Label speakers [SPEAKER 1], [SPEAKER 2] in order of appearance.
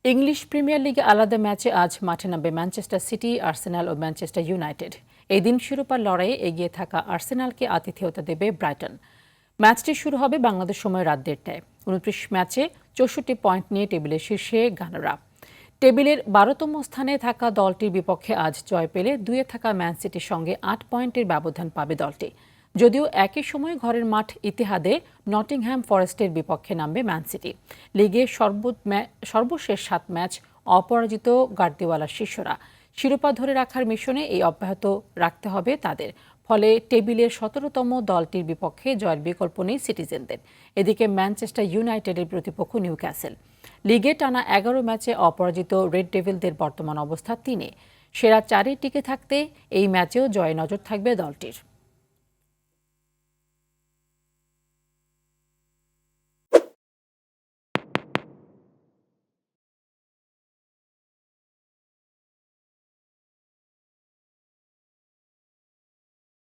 [SPEAKER 1] English premier লিগে আলাদা ম্যাচে আজ মাঠে নামবে ম্যানচেস্টার সিটি, আর্সেনাল ও ম্যানচেস্টার ইউনাইটেড। এই দিন শিরোপার লড়াইয়ে এগিয়ে থাকা আর্সেনালকে আতিথেয়তা দেবে ব্রাইটন। ম্যাচটি শুরু হবে বাংলাদেশ সময় রাত ১:৩০টায়। ২৯ ম্যাচে ৬৪ পয়েন্ট নিয়ে টেবিলের শীর্ষে গানাররা। টেবিলের ১২তম স্থানে থাকা দলটির বিপক্ষে আজ জয় পেলে ২-এ থাকা ম্যান সিটির সঙ্গে ৮ পয়েন্টের ব্যবধান পাবে দলটি। যদিও একই সময় ঘরের মাঠ ইতিহাদে নটিংহ্যাম ফরেস্টের বিপক্ষে নামবে ম্যান সিটি। লিগে সর্বশেষ ৭ ম্যাচ অপরাজিত গার্দিওয়ালার শিষ্যরা। শিরোপা ধরে রাখার মিশনে এই অব্যাহত রাখতে হবে তাদের। ফলে টেবিলের ১৭তম দলটির বিপক্ষে জয়ের বিকল্প নেই সিটিজেনদের। এদিকে ম্যানচেস্টার ইউনাইটেডের প্রতিপক্ষ নিউক্যাসল। লিগে টানা ১১ ম্যাচে অপরাজিত রেড ডেভিলদের বর্তমান অবস্থা ৩-এ। সেরা ৪-এ টিকে থাকতে এই ম্যাচেও জয়ে নজর থাকবে দলটির।